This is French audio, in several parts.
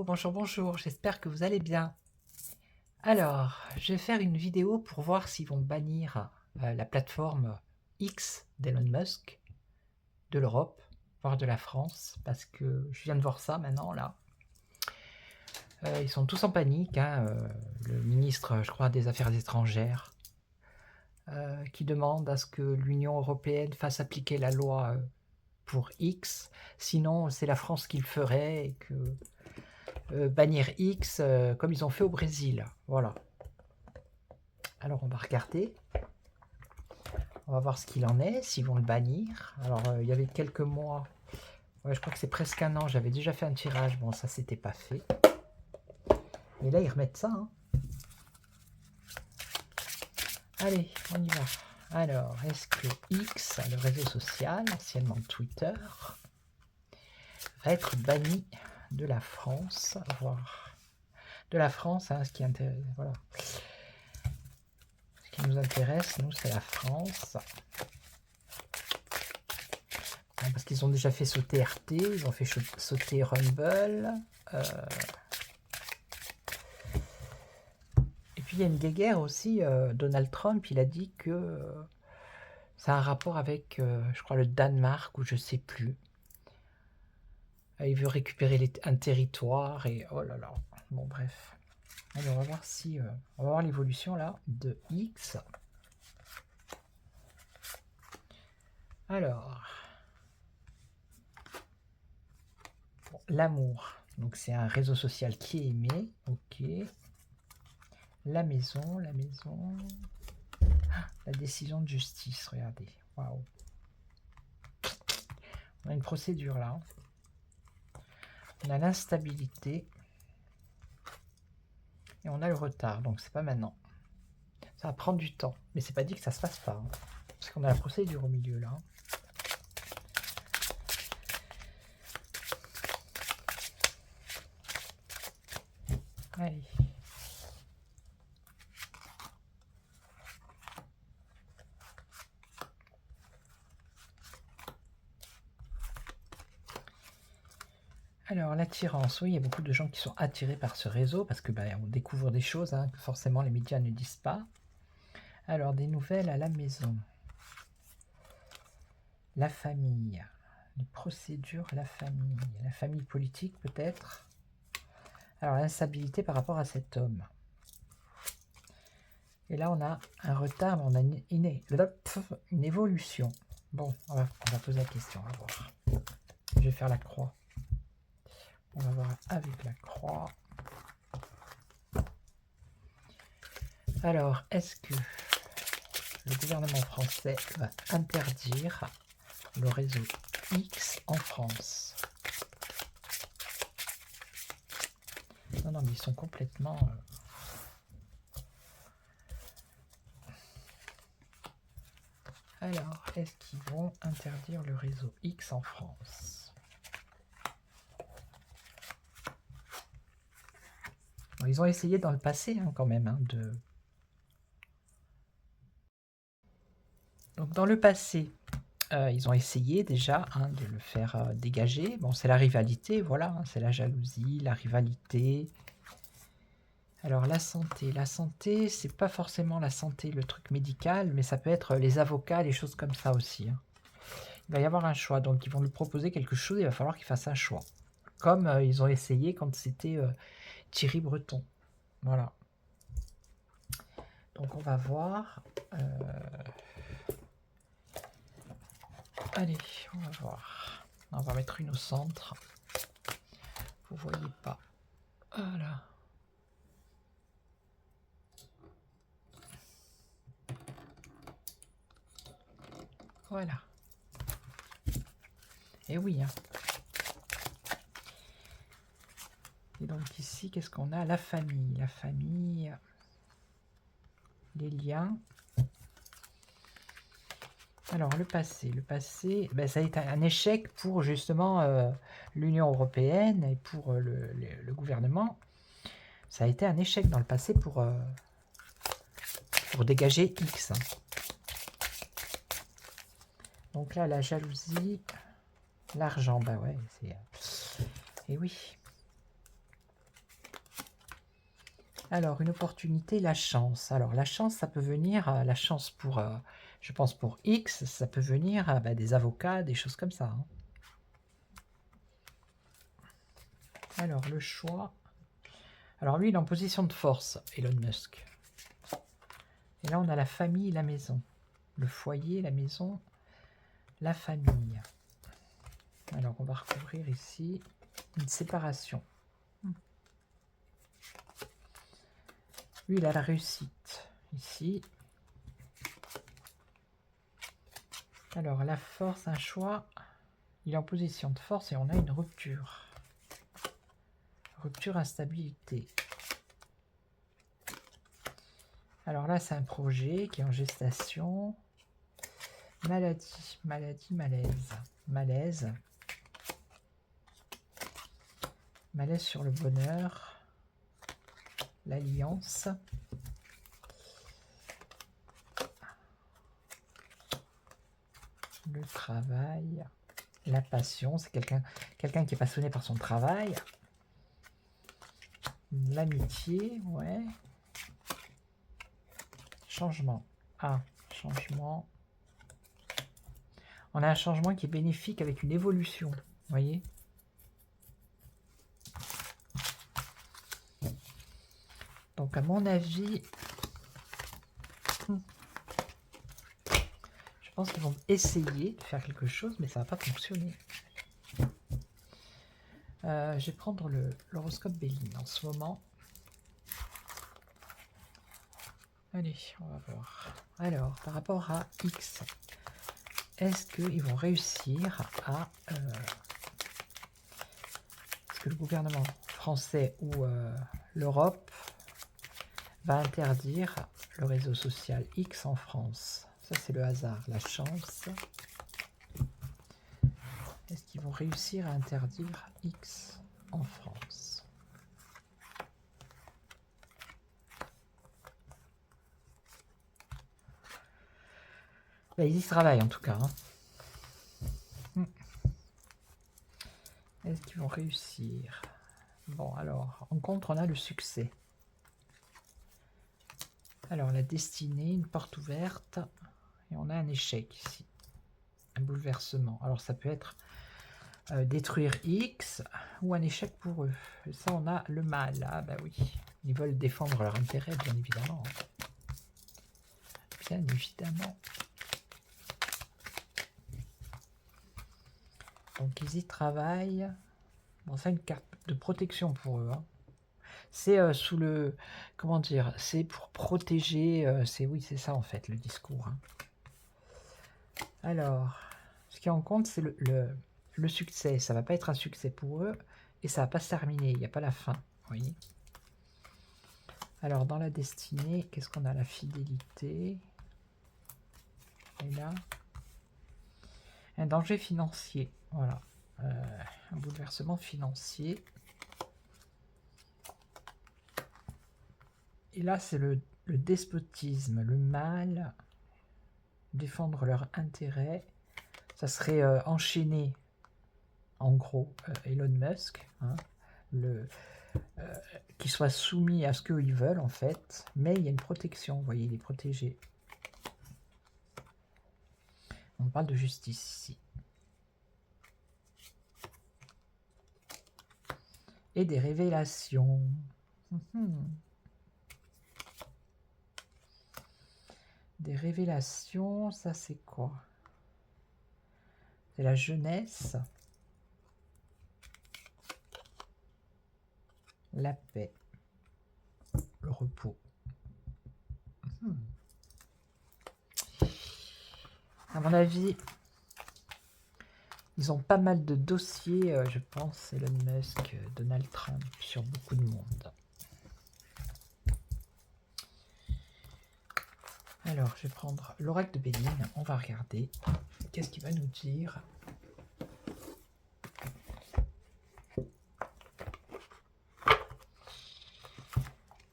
bonjour, bonjour, j'espère que vous allez bien. Alors, je vais faire une vidéo pour voir s'ils vont bannir la plateforme X d'Elon Musk de l'Europe, voire de la France, parce que je viens de voir ça maintenant, là. Ils sont tous en panique, hein, le ministre, je crois, des Affaires étrangères, qui demande à ce que l'Union européenne fasse appliquer la loi pour X, sinon c'est la France qui le ferait, et que bannir X comme ils ont fait au Brésil. Voilà. Alors on va regarder. On va voir ce qu'il en est, s'ils vont le bannir. Alors il y avait quelques mois, ouais, je crois que c'est presque un an, j'avais déjà fait un tirage. Bon, ça c'était pas fait. Mais là ils remettent ça. Hein. Allez, on y va. Alors, est-ce que X, le réseau social, anciennement Twitter, va être banni de la France, voire de la France, hein, ce qui intéresse, voilà. Ce qui nous intéresse, nous, c'est la France. Parce qu'ils ont déjà fait sauter RT, ils ont fait sauter Rumble. Et puis il y a une guéguerre aussi, Donald Trump, il a dit que ça a un rapport avec, je crois, le Danemark, ou je sais plus. Il veut récupérer un territoire, et oh là là, bon bref. Allez, on va voir si, on va voir l'évolution là, de X. Alors, bon, l'amour, donc c'est un réseau social qui est aimé, ok. La maison, la décision de justice, regardez, waouh. On a une procédure là. On a l'instabilité. Et on a le retard, donc c'est pas maintenant. Ça va prendre du temps, mais c'est pas dit que ça se fasse pas. Hein, parce qu'on a la procédure au milieu là. Allez. Alors, l'attirance, oui, il y a beaucoup de gens qui sont attirés par ce réseau parce que on découvre des choses hein, que forcément les médias ne disent pas. Alors, des nouvelles à la maison. La famille. Les procédures, la famille politique peut-être. Alors, l'instabilité par rapport à cet homme. Et là, on a un retard, mais on a une évolution. Bon, on va poser la question, on va voir. Je vais faire la croix. On va voir avec la croix. Alors, est-ce que le gouvernement français va interdire le réseau X en France? Non, mais ils sont complètement... Alors, est-ce qu'ils vont interdire le réseau X en France? Bon, ils ont essayé dans le passé hein, quand même de... Donc dans le passé, ils ont essayé déjà hein, de le faire dégager. Bon, c'est la rivalité, voilà, hein, c'est la jalousie, la rivalité. Alors la santé, c'est pas forcément la santé, le truc médical, mais ça peut être les avocats, les choses comme ça aussi. Hein. Il va y avoir un choix, donc ils vont lui proposer quelque chose, il va falloir qu'il fasse un choix. Comme ils ont essayé quand c'était Thierry Breton. Voilà. Donc on va voir. Allez, on va voir. On va mettre une au centre. Vous voyez pas. Voilà. Voilà. Et oui. Hein. Et donc ici, qu'est-ce qu'on a? La famille. La famille. Les liens. Alors le passé, ça a été un échec pour justement l'Union européenne et pour le gouvernement. Ça a été un échec dans le passé pour dégager X. Donc là, la jalousie, l'argent, bah ouais, c'est... Et oui. Alors, une opportunité, la chance. Alors, la chance, ça peut venir, la chance pour, je pense pour X, ça peut venir bah, des avocats, des choses comme ça. Hein. Alors, le choix. Alors, lui, il est en position de force, Elon Musk. Et là, on a la famille, la maison. Le foyer, la maison, la famille. Alors, on va recouvrir ici une séparation. Lui, il a la réussite. Ici. Alors, la force, un choix. Il est en position de force et on a une rupture. Rupture, instabilité. Alors là, c'est un projet qui est en gestation. Maladie, maladie, malaise. Malaise. Malaise sur le bonheur. L'alliance. Le travail. La passion. C'est quelqu'un qui est passionné par son travail. L'amitié, ouais. Changement. Ah, changement. On a un changement qui est bénéfique avec une évolution. Vous voyez ? Donc, à mon avis, je pense qu'ils vont essayer de faire quelque chose, mais ça ne va pas fonctionner. Je vais prendre l'horoscope Béline en ce moment. Allez, on va voir. Alors, par rapport à X, est-ce qu'ils vont réussir à... est-ce que le gouvernement français ou l'Europe va interdire le réseau social X en France? Ça, c'est le hasard, la chance. Est-ce qu'ils vont réussir à interdire X en France? Ben, ils y travaillent en tout cas. Hein. Est-ce qu'ils vont réussir? Bon, alors, en contre, on a le succès. Alors, la destinée, une porte ouverte, et on a un échec ici. Un bouleversement. Alors, ça peut être détruire X ou un échec pour eux. Et ça, on a le mal. Ah, bah oui. Ils veulent défendre leur intérêt, bien évidemment. Bien évidemment. Donc, ils y travaillent. Bon, c'est une carte de protection pour eux. Hein. C'est sous le... Comment dire? C'est pour protéger... oui, c'est ça, en fait, le discours. Hein. Alors, ce qui en compte, c'est le succès. Ça va pas être un succès pour eux. Et ça va pas se terminer. Il n'y a pas la fin. Vous voyez? Alors, dans la destinée, qu'est-ce qu'on a? La fidélité. Et là, un danger financier. Voilà. Un bouleversement financier. Et là, c'est le despotisme, le mal, défendre leur intérêt. Ça serait enchaîner, en gros, Elon Musk, hein, qui soit soumis à ce qu'ils veulent, en fait. Mais il y a une protection, vous voyez, il est protégé. On parle de justice ici. Et des révélations. Des révélations, ça c'est quoi? C'est la jeunesse. La paix. Le repos. À mon avis, ils ont pas mal de dossiers, je pense, Elon Musk, Donald Trump, sur beaucoup de monde. Alors, je vais prendre l'oracle de Béline. On va regarder. Qu'est-ce qu'il va nous dire?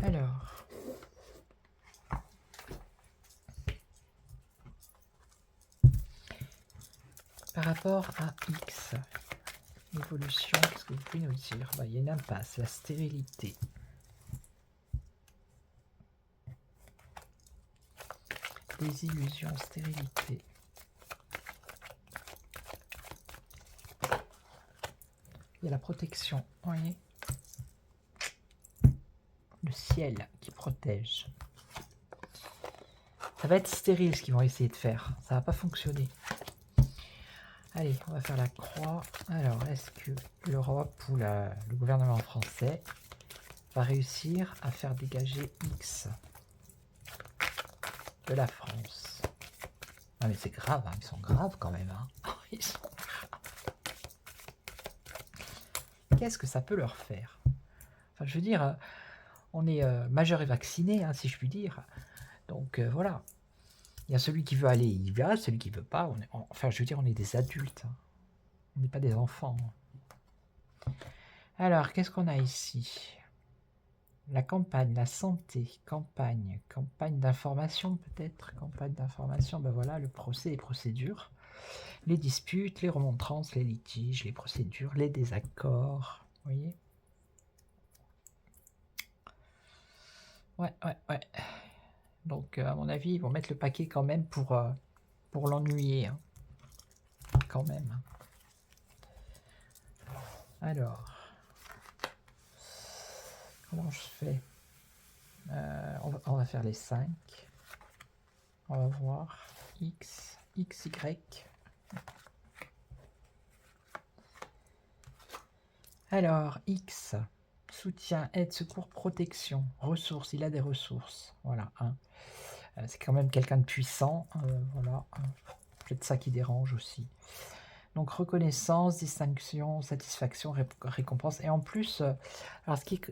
Alors. Par rapport à X, l'évolution, qu'est-ce que vous pouvez nous dire? Il y a une impasse, la stérilité. Désillusion, stérilité. Il y a la protection, vous voyez. Le ciel qui protège. Ça va être stérile ce qu'ils vont essayer de faire. Ça va pas fonctionner. Allez, on va faire la croix. Alors, est-ce que l'Europe ou le gouvernement français va réussir à faire dégager X de la France? Ah mais c'est grave, hein. Ils sont graves quand même. Hein. Ils sont graves. Qu'est-ce que ça peut leur faire? Enfin, je veux dire, on est majeur et vacciné, hein, si je puis dire. Donc voilà. Il y a celui qui veut aller, il y va. Celui qui veut pas, enfin je veux dire, on est des adultes. Hein. On n'est pas des enfants. Alors, qu'est-ce qu'on a ici? La campagne, la santé, campagne d'information peut-être, campagne d'information, ben voilà, le procès, les procédures, les disputes, les remontrances, les litiges, les procédures, les désaccords, vous voyez? Ouais. Donc, à mon avis, ils vont mettre le paquet quand même pour l'ennuyer, hein. Quand même. Alors, comment je fais? On va faire les 5. On va voir X, Y. Alors, X, soutien, aide, secours, protection, ressources, il a des ressources. Voilà, hein. C'est quand même quelqu'un de puissant. Voilà, peut-être ça qui dérange aussi. Donc, reconnaissance, distinction, satisfaction, récompense. Et en plus, alors ce qui est,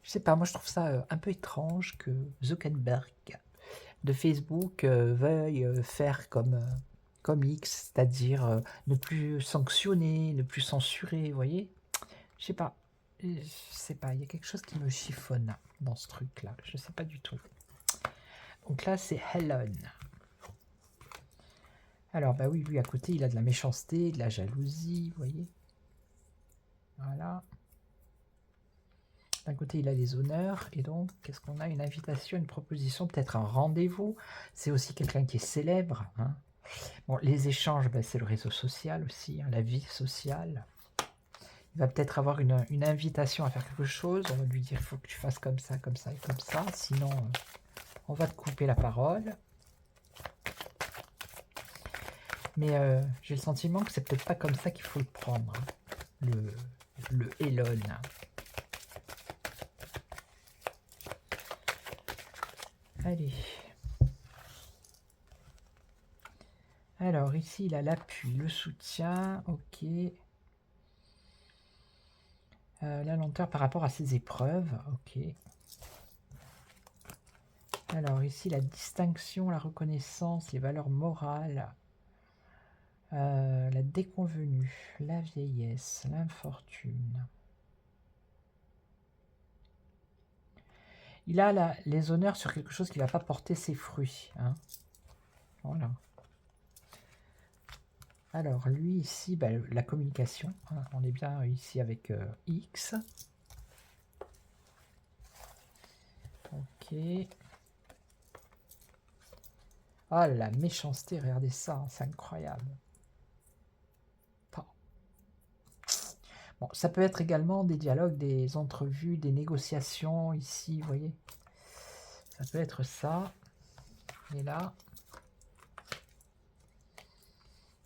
je sais pas, moi je trouve ça un peu étrange que Zuckerberg de Facebook veuille faire comme X, c'est-à-dire ne plus sanctionner, ne plus censurer, vous voyez? Je sais pas, il y a quelque chose qui me chiffonne dans ce truc-là, je sais pas du tout. Donc là, c'est Helen. Alors, bah oui, lui à côté, il a de la méchanceté, de la jalousie, vous voyez? Voilà. D'un côté, il a des honneurs, et donc, qu'est-ce qu'on a? Une invitation, une proposition, peut-être un rendez-vous. C'est aussi quelqu'un qui est célèbre. Hein. Bon, les échanges, ben, c'est le réseau social aussi, hein, la vie sociale. Il va peut-être avoir une invitation à faire quelque chose. On va lui dire, il faut que tu fasses comme ça, et comme ça. Sinon, on va te couper la parole. Mais j'ai le sentiment que c'est peut-être pas comme ça qu'il faut le prendre. Hein, le Elon. Allez. Alors ici, il a l'appui, le soutien, ok. La lenteur par rapport à ses épreuves, ok. Alors ici, la distinction, la reconnaissance, les valeurs morales, la déconvenue, la vieillesse, l'infortune. Il a les honneurs sur quelque chose qui ne va pas porter ses fruits. Hein. Voilà. Alors, lui, ici, bah, la communication. Hein, on est bien ici avec X. Ok. Ah, la méchanceté, regardez ça, hein, c'est incroyable. Bon, ça peut être également des dialogues, des entrevues, des négociations, ici, vous voyez. Ça peut être ça. Et là...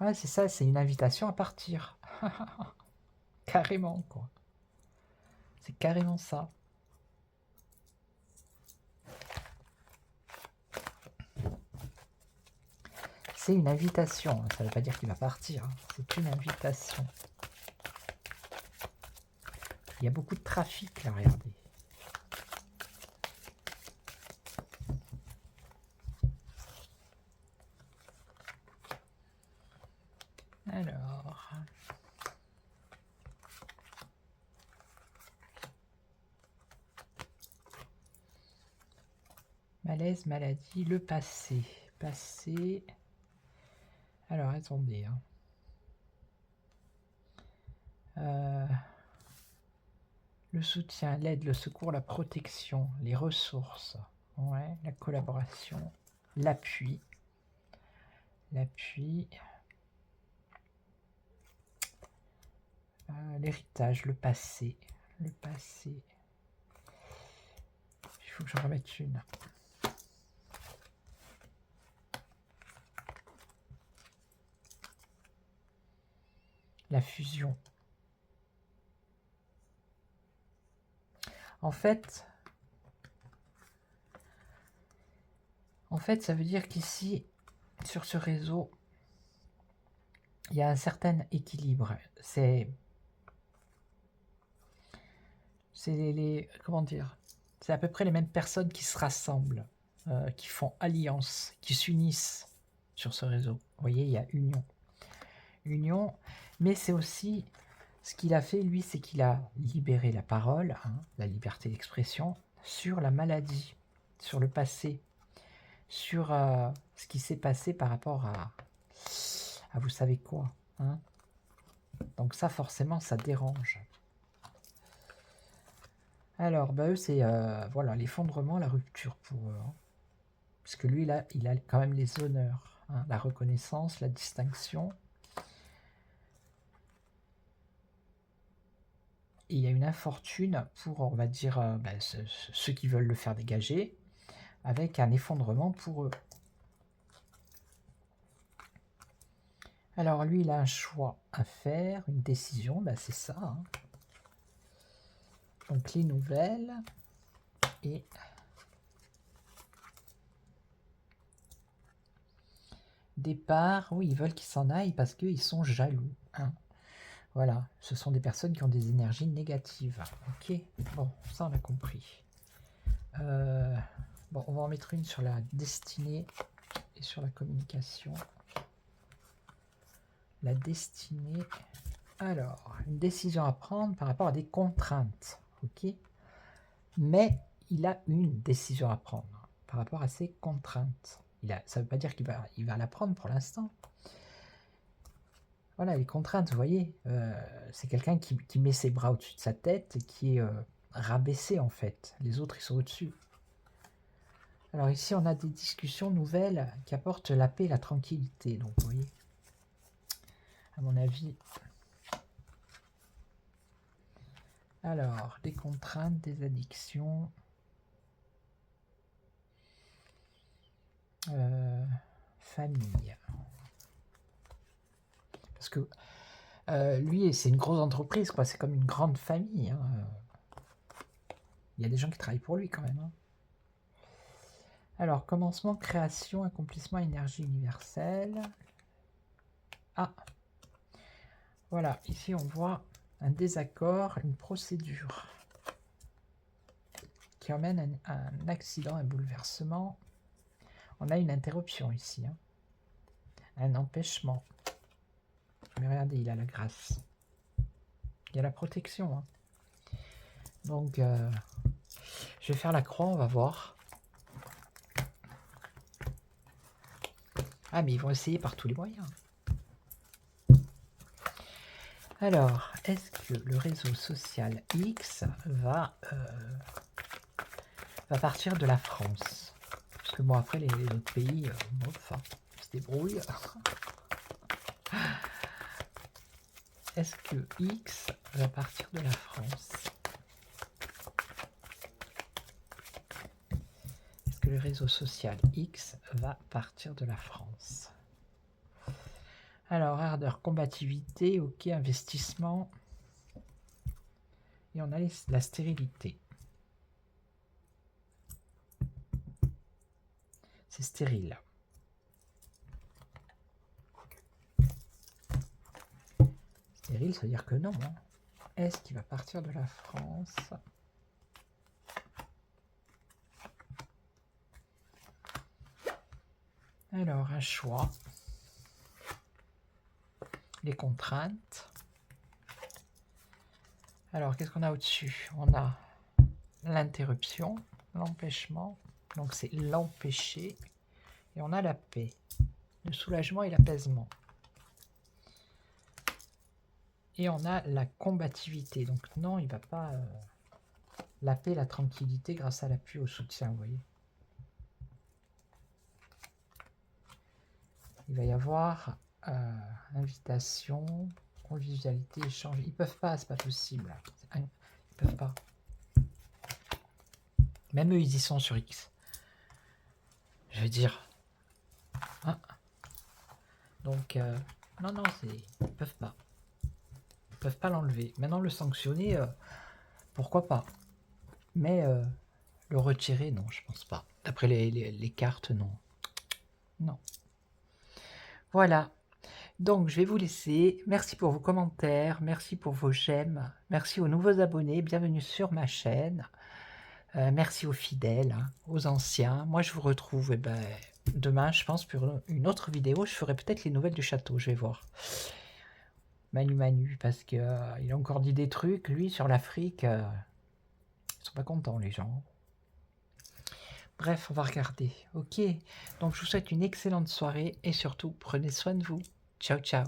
Ouais, c'est ça, c'est une invitation à partir. Carrément, quoi. C'est carrément ça. C'est une invitation, ça ne veut pas dire qu'il va partir, hein. C'est une invitation. Il y a beaucoup de trafic là, regardez. Alors... Malaise, maladie, le passé. Passé... Alors, attendez. Hein. Le soutien, l'aide, le secours, la protection, les ressources, ouais, la collaboration, l'appui, l'héritage, le passé. Il faut que j'en remette une. La fusion. En fait, ça veut dire qu'ici, sur ce réseau, il y a un certain équilibre. C'est comment dire, c'est à peu près les mêmes personnes qui se rassemblent, qui font alliance, qui s'unissent sur ce réseau. Vous voyez, il y a union, mais c'est aussi ce qu'il a fait, lui, c'est qu'il a libéré la parole, la liberté d'expression, sur la maladie, sur le passé, sur ce qui s'est passé par rapport à vous savez quoi. Donc ça, forcément, ça dérange. Alors, eux, c'est voilà, l'effondrement, la rupture pour eux. Parce que lui, là, il a quand même les honneurs, la reconnaissance, la distinction. Et il y a une infortune pour, on va dire, ceux qui veulent le faire dégager, avec un effondrement pour eux. Alors, lui, il a un choix à faire, une décision, c'est ça. Donc, les nouvelles et... départ, oui, ils veulent qu'ils s'en aillent parce qu'ils sont jaloux. Voilà, ce sont des personnes qui ont des énergies négatives. Ok, bon, ça on a compris. Bon, on va en mettre une sur la destinée et sur la communication. La destinée. Alors, une décision à prendre par rapport à des contraintes. Ok, mais il a une décision à prendre par rapport à ses contraintes. Ça ne veut pas dire qu'il va la prendre pour l'instant. Voilà, les contraintes, vous voyez, c'est quelqu'un qui met ses bras au-dessus de sa tête et qui est rabaissé en fait. Les autres, ils sont au-dessus. Alors ici, on a des discussions nouvelles qui apportent la paix et la tranquillité. Donc, vous voyez, à mon avis... Alors, des contraintes, des addictions... famille. Parce que lui, c'est une grosse entreprise, quoi. C'est comme une grande famille. Il y a des gens qui travaillent pour lui quand même. Alors, commencement, création, accomplissement, énergie universelle. Ah, voilà, ici on voit un désaccord, une procédure qui emmène à un accident, un bouleversement. On a une interruption ici, un empêchement. Mais regardez, il a la grâce. Il y a la protection. Donc, je vais faire la croix, on va voir. Ah, mais ils vont essayer par tous les moyens. Alors, est-ce que le réseau social X va partir de la France? Parce que bon, après, les autres pays, se débrouillent. Est-ce que X va partir de la France? Est-ce que le réseau social X va partir de la France? Alors, ardeur, combativité, ok, investissement. Et on a la stérilité. C'est stérile. Stérile, ça veut dire que non. Est-ce qu'il va partir de la France? Alors, un choix. Les contraintes. Alors, qu'est-ce qu'on a au-dessus? On a l'interruption, l'empêchement. Donc, c'est l'empêcher. Et on a la paix, le soulagement et l'apaisement. Et on a la combativité. Donc, non, il ne va pas... la paix, la tranquillité grâce à l'appui, au soutien, vous voyez. il va y avoir invitation, convivialité, échange. Ils peuvent pas, c'est pas possible. Ils peuvent pas. Même eux, ils y sont sur X. Je veux dire. Hein. Donc, non, non, ils peuvent pas. Ils peuvent pas l'enlever. Maintenant, le sanctionner, pourquoi pas. Mais le retirer, non, je pense pas. D'après les cartes, non. Non. Voilà. Donc, je vais vous laisser. Merci pour vos commentaires. Merci pour vos j'aime. Merci aux nouveaux abonnés. Bienvenue sur ma chaîne. Merci aux fidèles, hein, aux anciens. Moi, je vous retrouve demain, je pense, pour une autre vidéo. Je ferai peut-être les nouvelles du château. Je vais voir. Manu, parce qu'il a encore dit des trucs, lui, sur l'Afrique. Ils sont pas contents, les gens. Bref, on va regarder. Ok, donc je vous souhaite une excellente soirée et surtout, prenez soin de vous. Ciao, ciao.